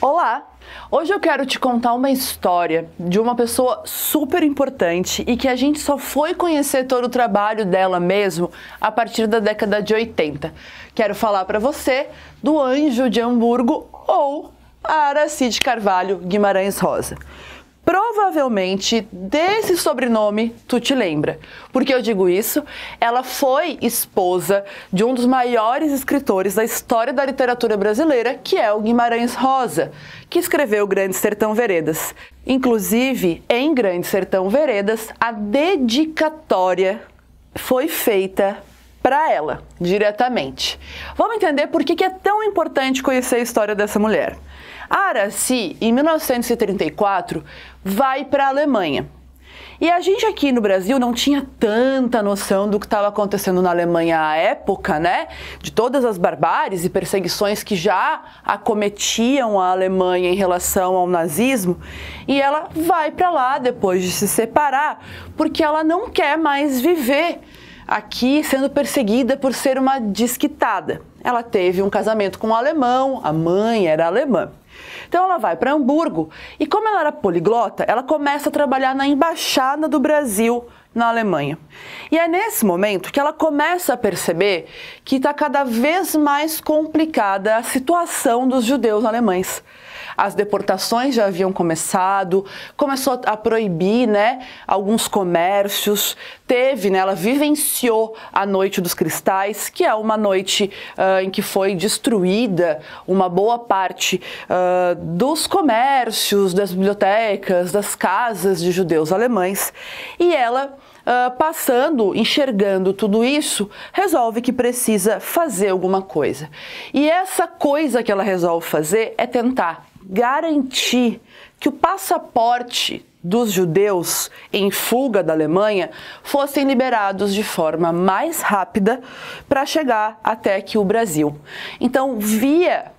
Olá! Hoje eu quero te contar uma história de uma pessoa super importante e que a gente só foi conhecer todo o trabalho dela mesmo a partir da década de 80. Quero falar para você do Anjo de Hamburgo ou a Aracide Carvalho Guimarães Rosa. Provavelmente desse sobrenome tu te lembra. Por que eu digo isso? Ela foi esposa de um dos maiores escritores da história da literatura brasileira, que é o Guimarães Rosa, que escreveu Grande Sertão Veredas. Inclusive, em Grande Sertão Veredas, a dedicatória foi feita para ela, diretamente. Vamos entender por que é tão importante conhecer a história dessa mulher. A Araci, em 1934, vai para a Alemanha. E a gente aqui no Brasil não tinha tanta noção do que estava acontecendo na Alemanha à época, né? De todas as barbáries e perseguições que já acometiam a Alemanha em relação ao nazismo. E ela vai para lá depois de se separar, porque ela não quer mais viver aqui sendo perseguida por ser uma desquitada. Ela teve um casamento com um alemão, a mãe era alemã. Então ela vai para Hamburgo e, como ela era poliglota, ela começa a trabalhar na Embaixada do Brasil na Alemanha. E é nesse momento que ela começa a perceber que está cada vez mais complicada a situação dos judeus alemães. As deportações já haviam começado, começou a proibir, alguns comércios, ela vivenciou a Noite dos Cristais, que é uma noite em que foi destruída uma boa parte dos comércios, das bibliotecas, das casas de judeus alemães, e ela, enxergando tudo isso, resolve que precisa fazer alguma coisa. E essa coisa que ela resolve fazer é tentar garantir que o passaporte dos judeus em fuga da Alemanha fossem liberados de forma mais rápida para chegar até aqui o Brasil. Então, via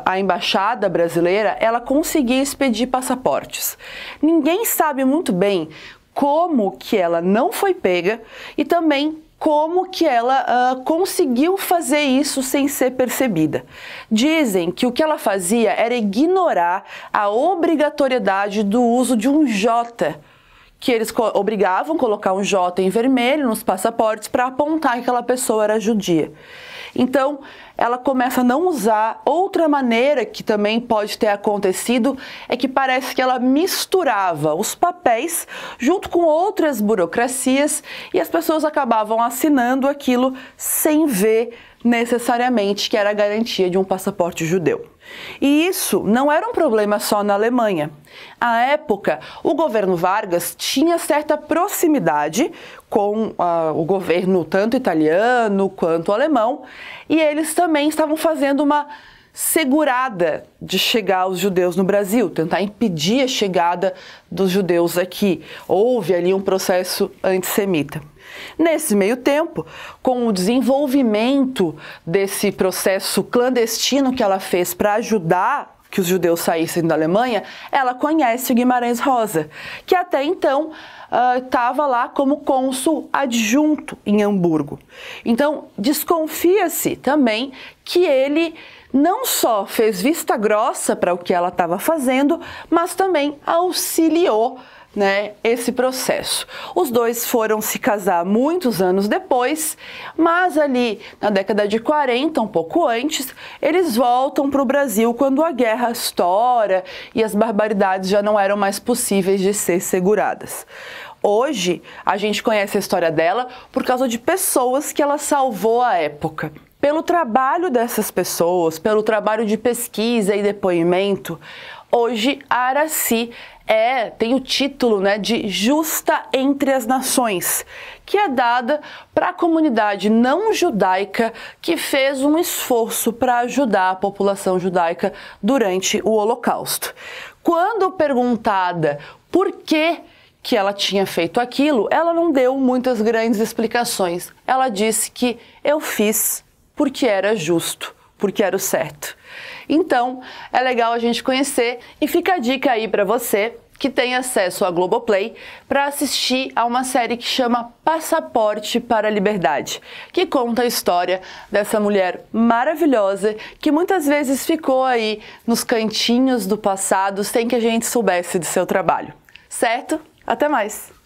a embaixada brasileira, ela conseguia expedir passaportes. Ninguém sabe muito bem como que ela não foi pega e também como que ela conseguiu fazer isso sem ser percebida. Dizem que o que ela fazia era ignorar a obrigatoriedade do uso de um J, que eles obrigavam a colocar um J em vermelho nos passaportes para apontar que aquela pessoa era judia. Então, ela começa a não usar. Outra maneira que também pode ter acontecido é que parece que ela misturava os papéis junto com outras burocracias e as pessoas acabavam assinando aquilo sem ver necessariamente que era a garantia de um passaporte judeu. E isso não era um problema só na Alemanha. À época, o governo Vargas tinha certa proximidade com o governo tanto italiano quanto alemão, e eles também estavam fazendo uma segurada de chegar aos judeus no Brasil, tentar impedir a chegada dos judeus aqui. Houve ali um processo antissemita. Nesse meio tempo, com o desenvolvimento desse processo clandestino que ela fez para ajudar que os judeus saíssem da Alemanha, ela conhece o Guimarães Rosa, que até então estava lá como cônsul adjunto em Hamburgo. Então, desconfia-se também que ele não só fez vista grossa para o que ela estava fazendo, mas também auxiliou esse processo. Os dois foram se casar muitos anos depois, mas ali na década de 40, um pouco antes, eles voltam para o Brasil quando a guerra estoura e as barbaridades já não eram mais possíveis de ser seguradas. Hoje, a gente conhece a história dela por causa de pessoas que ela salvou à época. Pelo trabalho dessas pessoas, pelo trabalho de pesquisa e depoimento, hoje a Araci tem o título de Justa entre as Nações, que é dada para a comunidade não judaica que fez um esforço para ajudar a população judaica durante o Holocausto. Quando perguntada por que ela tinha feito aquilo, ela não deu muitas grandes explicações. Ela disse que eu fiz porque era justo, porque era o certo. Então, é legal a gente conhecer e fica a dica aí para você que tem acesso à Globoplay para assistir a uma série que chama Passaporte para a Liberdade, que conta a história dessa mulher maravilhosa que muitas vezes ficou aí nos cantinhos do passado sem que a gente soubesse de seu trabalho. Certo? Até mais!